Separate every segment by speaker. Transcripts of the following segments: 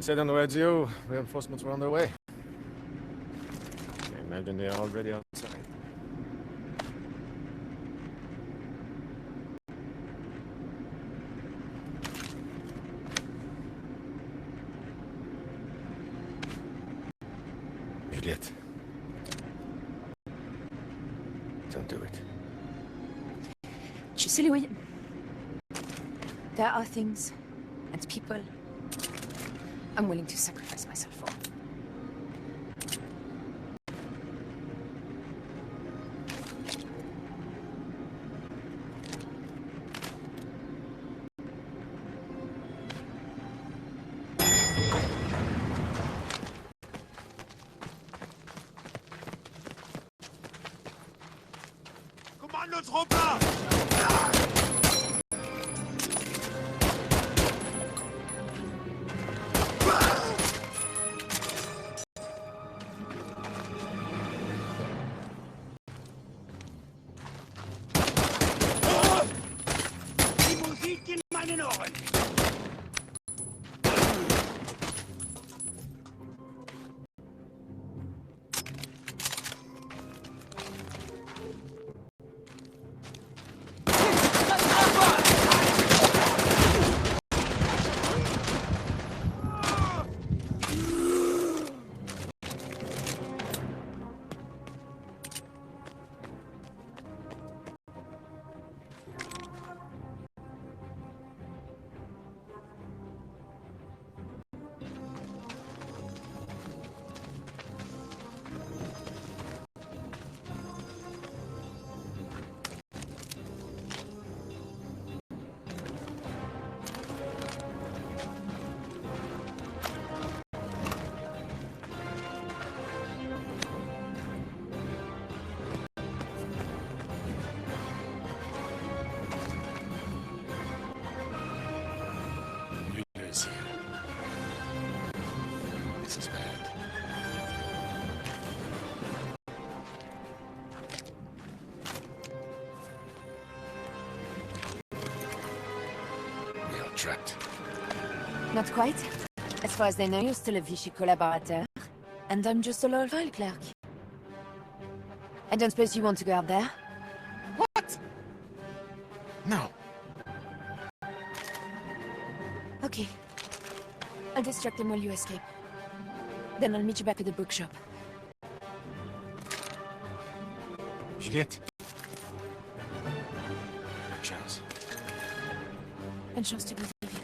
Speaker 1: Said on the radio, reinforcements were on their way. I imagine they're already outside. Juliette. Don't do it.
Speaker 2: Tu sais, Louis, there are things and people I'm willing to sacrifice myself for.
Speaker 3: Kommandotruppe! Die Musik in meinen Ohren!
Speaker 1: Is here. This is bad. We are trapped.
Speaker 2: Not quite. As far as they know, you're still a Vichy collaborateur. And I'm just a loyal file clerk. I don't suppose you want to go out there?
Speaker 1: What? No.
Speaker 2: Okay. I'll distract them while you escape. Then I'll meet you back at the bookshop.
Speaker 1: Juliette. Chance.
Speaker 2: Bonne chance to both of you.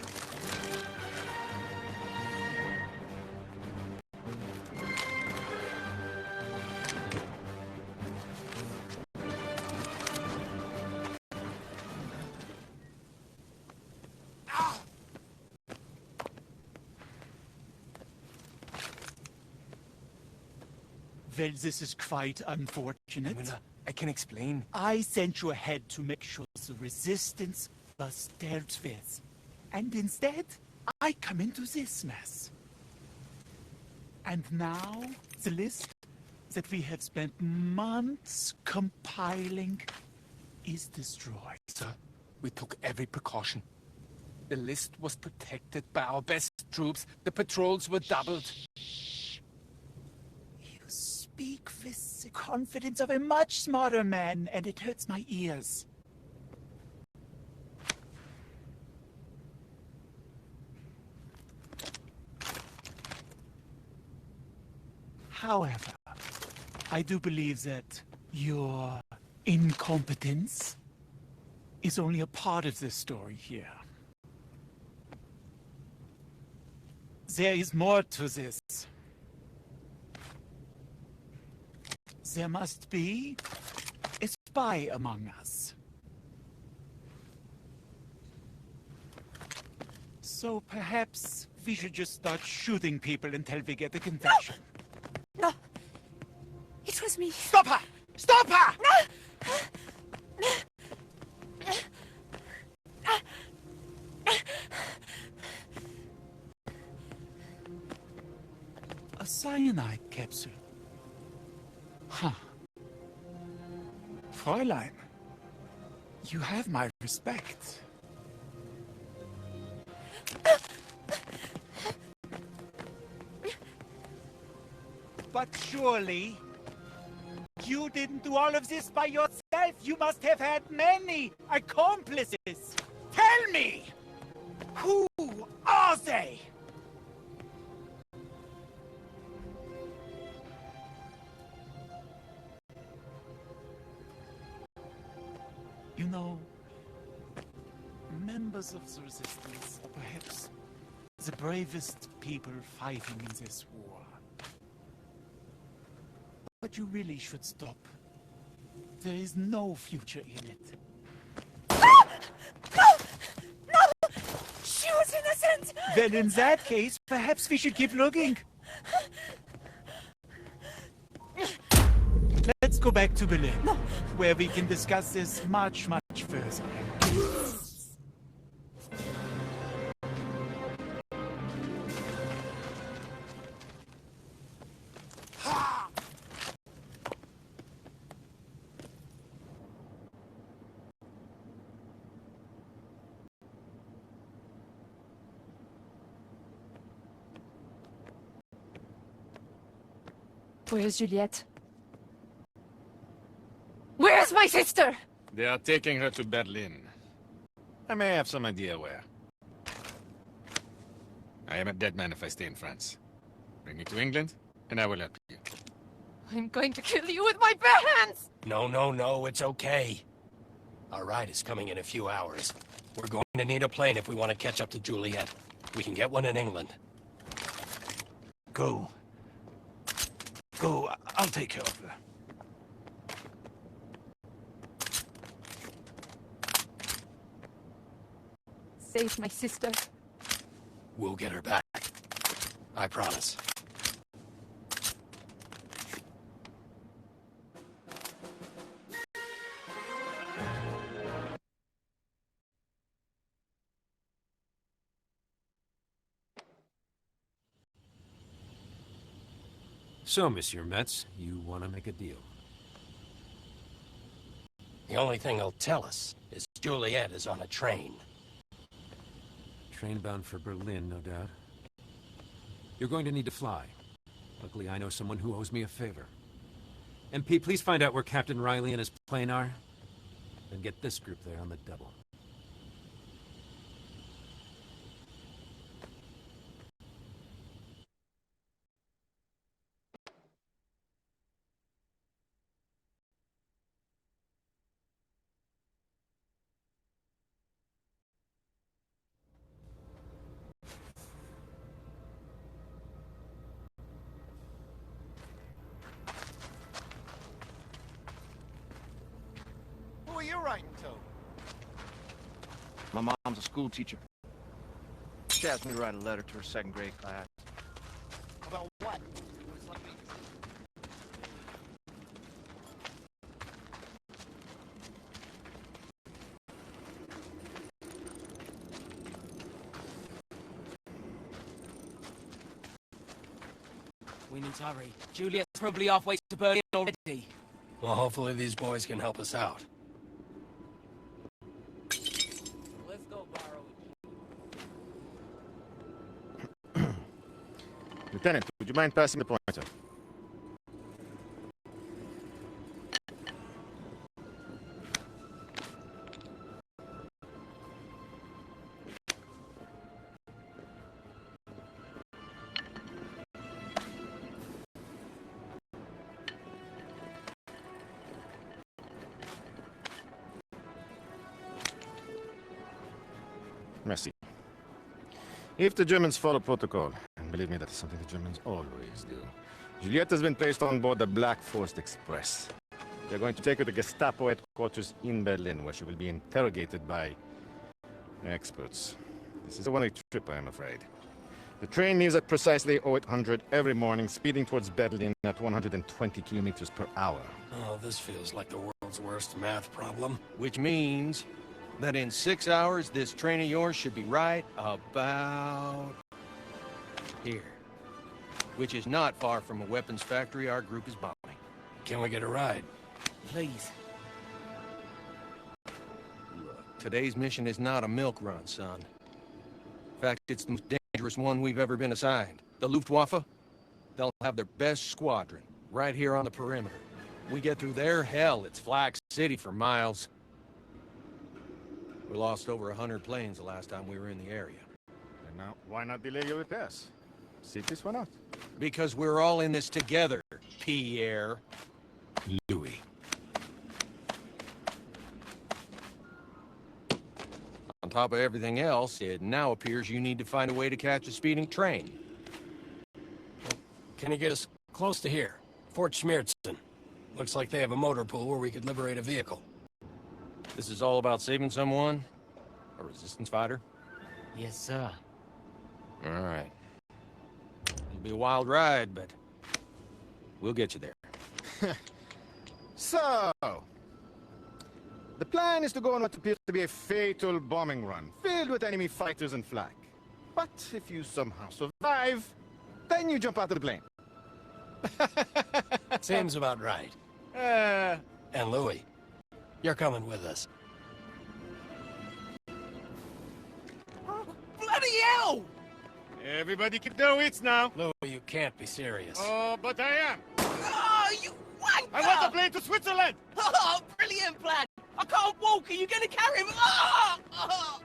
Speaker 3: Well, this is quite unfortunate.
Speaker 4: Müller, I can explain.
Speaker 3: I sent you ahead to make sure the resistance was dealt with. And instead, I come into this mess. And now, the list that we have spent months compiling is destroyed.
Speaker 4: Sir, we took every precaution. The list was protected by our best troops. The patrols were doubled.
Speaker 3: You speak with the confidence of a much smarter man, and it hurts my ears. However, I do believe that your incompetence is only a part of the story here. There is more to this. There must be a spy among us. So perhaps we should just start shooting people until we get a confession.
Speaker 2: No! It was me.
Speaker 3: Stop her! Stop her! A cyanide capsule. Huh. Fräulein, you have my respect. But surely, you didn't do all of this by yourself. You must have had many accomplices. Tell me, who are they? You know, members of the Resistance are perhaps the bravest people fighting in this war. But you really should stop. There is no future in it.
Speaker 2: No! She was innocent!
Speaker 3: Then in that case, perhaps we should keep looking. Let's go back to Berlin, where we can discuss this much, much further.
Speaker 2: Where's Juliette? Where's my sister?
Speaker 1: They are taking her to Berlin. I may have some idea where. I am a dead man if I stay in France. Bring me to England, and I will help you.
Speaker 2: I'm going to kill you with my bare hands!
Speaker 5: No, it's okay. Our ride is coming in a few hours. We're going to need a plane if we want to catch up to Juliet. We can get one in England.
Speaker 3: Go. Go, I'll take care of her.
Speaker 2: Save my sister.
Speaker 5: We'll get her back. I promise.
Speaker 6: So, Monsieur Metz, you want to make a deal?
Speaker 5: The only thing he'll tell us is Juliet is on a train.
Speaker 6: Train bound for Berlin, no doubt. You're going to need to fly. Luckily, I know someone who owes me a favor. MP, please find out where Captain Riley and his plane are. Then get this group there on the double.
Speaker 7: Who are you writing to?
Speaker 8: My mom's a school teacher. She asked me to write a letter to her second grade class.
Speaker 7: About what?
Speaker 9: We need to hurry. Juliet's probably halfway to Berlin already.
Speaker 5: Well, hopefully these boys can help us out.
Speaker 9: Let's go borrow
Speaker 1: Lieutenant, would you mind passing the pointer? Merci. If the Germans follow protocol, and believe me, that is something the Germans always do, Juliet has been placed on board the Black Forest Express. They're going to take her to Gestapo headquarters in Berlin, where she will be interrogated by experts. This is a one-way trip, I am afraid. The train leaves at precisely 0800 every morning, speeding towards Berlin at 120 kilometers per hour.
Speaker 5: Oh, this feels like the world's worst math problem.
Speaker 8: Which means that in 6 hours, this train of yours should be right about here. Which is not far from a weapons factory our group is bombing.
Speaker 5: Can we get a ride?
Speaker 9: Please.
Speaker 8: Look, today's mission is not a milk run, son. In fact, it's the most dangerous one we've ever been assigned. The Luftwaffe, They'll have their best squadron right here on the perimeter. We get through there, hell, it's Flak City for miles. We lost over 100 planes the last time we were in the area.
Speaker 1: And now, why not delay your repairs? See this one out.
Speaker 8: Because we're all in this together, Pierre.
Speaker 5: Louis.
Speaker 8: On top of everything else, it now appears you need to find a way to catch a speeding train.
Speaker 5: Can you get us close to here? Fort Schmiertzen. Looks like they have a motor pool where we could liberate a vehicle.
Speaker 8: This is all about saving someone? A resistance fighter?
Speaker 9: Yes, sir.
Speaker 8: All right. It'll be a wild ride, but we'll get you there.
Speaker 1: So, the plan is to go on what appears to be a fatal bombing run, filled with enemy fighters and flak. But if you somehow survive, then you jump out of the plane.
Speaker 5: Seems about right. And Louis, you're coming with us.
Speaker 9: Bloody hell!
Speaker 1: Everybody keep their wits now.
Speaker 5: Louis, you can't be serious.
Speaker 1: Oh, but I am.
Speaker 9: Oh, you wanker!
Speaker 1: I want the plane to Switzerland.
Speaker 9: Oh, brilliant plan! I can't walk. Are you going to carry him? Ah! Ah!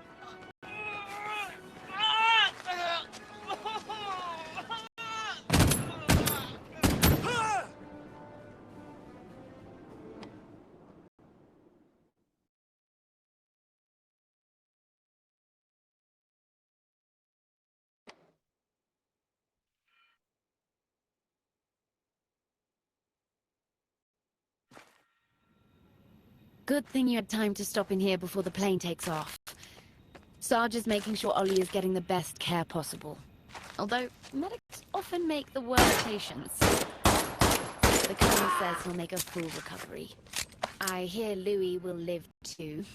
Speaker 2: Good thing you had time to stop in here before the plane takes off. Sarge is making sure Ollie is getting the best care possible. Although, medics often make the worst patients. The colonel says he'll make a full recovery. I hear Louis will live too.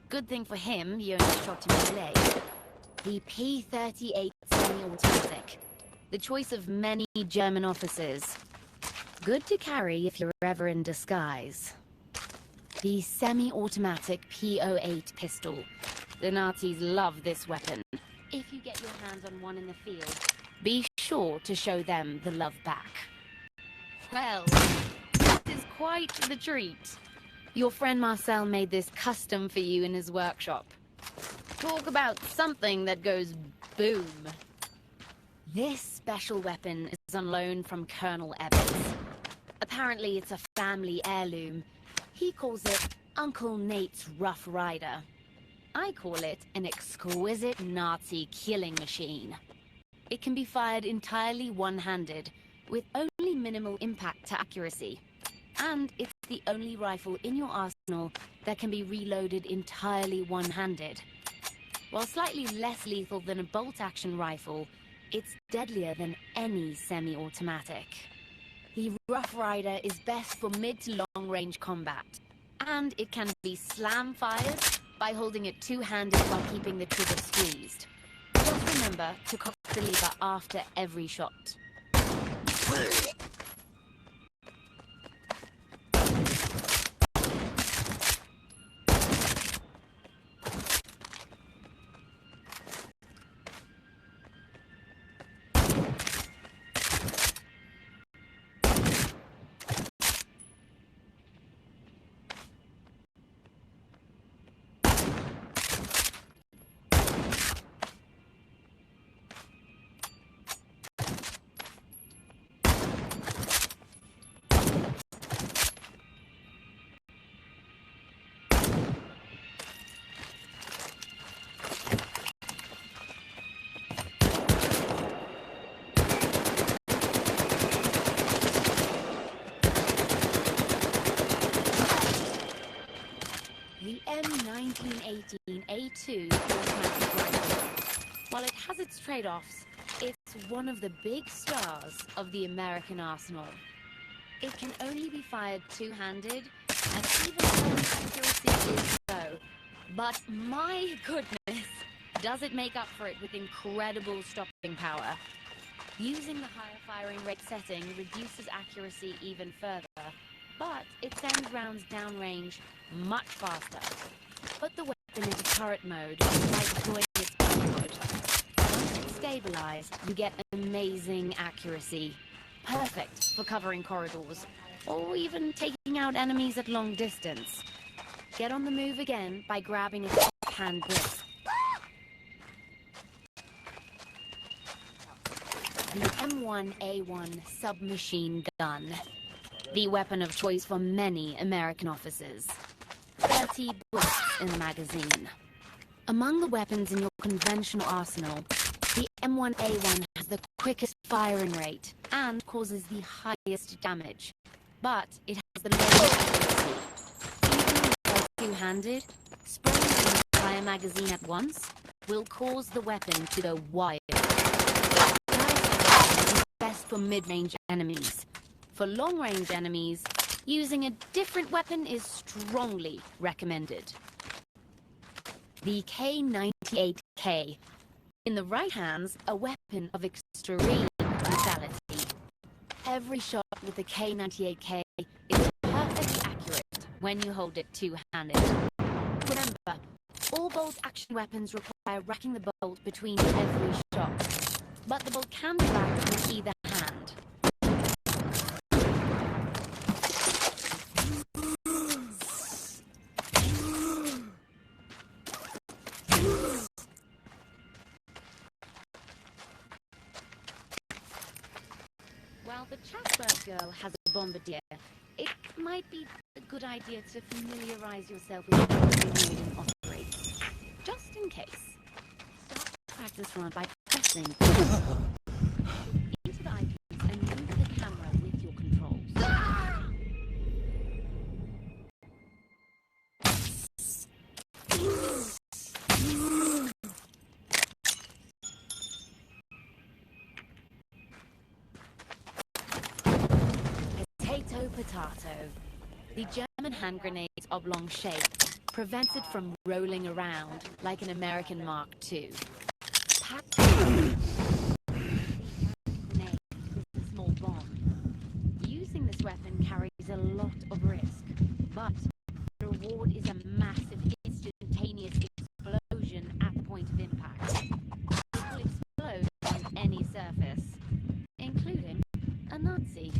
Speaker 2: Good thing for him, you only shot him in the leg. The P-38 semi-automatic. The choice of many German officers. Good to carry if you're ever in disguise. The semi-automatic P-08 pistol. The Nazis love this weapon. If you get your hands on one in the field, be sure to show them the love back. Well, this is quite the treat. Your friend Marcel made this custom for you in his workshop. Talk about something that goes boom. This special weapon is on loan from Colonel Evans. Apparently it's a family heirloom. He calls it Uncle Nate's Rough Rider. I call it an exquisite Nazi killing machine. It can be fired entirely one-handed, with only minimal impact to accuracy. And it's the only rifle in your arsenal that can be reloaded entirely one-handed. While slightly less lethal than a bolt-action rifle, it's deadlier than any semi-automatic. The Rough Rider is best for mid to long-range combat, and it can be slam-fired by holding it two-handed while keeping the trigger squeezed. Just remember to cock the lever after every shot. The M1918A2 automatic rifle. While it has its trade-offs, it's one of the big stars of the American arsenal. It can only be fired two-handed, and even though accuracy is low, but my goodness, does it make up for it with incredible stopping power. Using the higher firing rate setting reduces accuracy even further, but it sends rounds downrange much faster. Put the weapon into turret mode, like deploying its gun mode. Once it's stabilized, you get amazing accuracy. perfect for covering corridors, or even taking out enemies at long distance. Get on the move again by grabbing a hand grip. The M1A1 submachine gun. The weapon of choice for many American officers. 30 bullets in the magazine. Among the weapons in your conventional arsenal, the M1A1 has the quickest firing rate and causes the highest damage. But it has the lowest accuracy. Even if two-handed, spraying the entire magazine at once will cause the weapon to go wide. Best for mid-range enemies. For long-range enemies, using a different weapon is strongly recommended. The K98K. In the right hands, a weapon of extreme lethality. Every shot with the K98K is perfectly accurate when you hold it two-handed. Remember, all bolt-action weapons require racking the bolt between every shot, but the bolt can be racked with either hand. While the Chatsworth girl has a bombardier, it might be a good idea to familiarize yourself with the reloading operates. Just in case. Start the practice run by pressing into the eyepiece and move the camera with your controls. Potato. The German hand grenade's oblong shape prevents it from rolling around like an American Mark II. Packed grenade is a small bomb. Using this weapon carries a lot of risk, but the reward is a massive instantaneous explosion at the point of impact. It will explode on any surface, including a Nazi.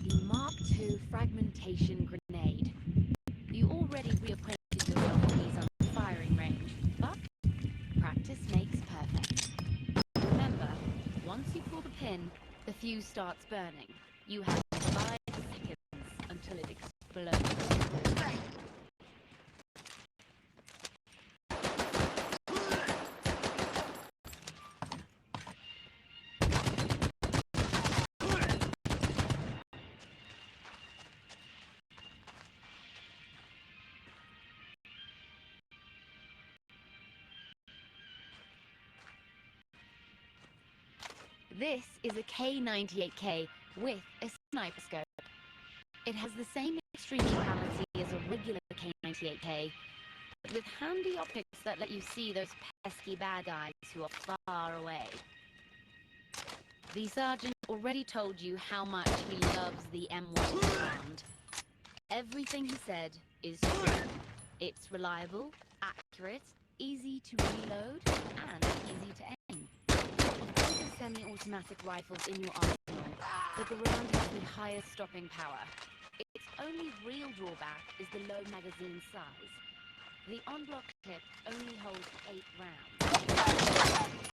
Speaker 2: The Mark II fragmentation grenade. You already reacquainted yourself with these on the firing range, but practice makes perfect. Remember, once you pull the pin, the fuse starts burning. You have 5 seconds until it explodes. This is a K98K with a sniper scope. It has the same extreme lethality as a regular K98K, but with handy optics that let you see those pesky bad guys who are far away. The sergeant already told you how much he loves the M1 round. Everything he said is true. It's reliable, accurate, easy to reload, and easy to aim. Semi-automatic rifles in your arsenal, but the round has the highest stopping power. Its only real drawback is the low magazine size. The on-block clip only holds 8 rounds.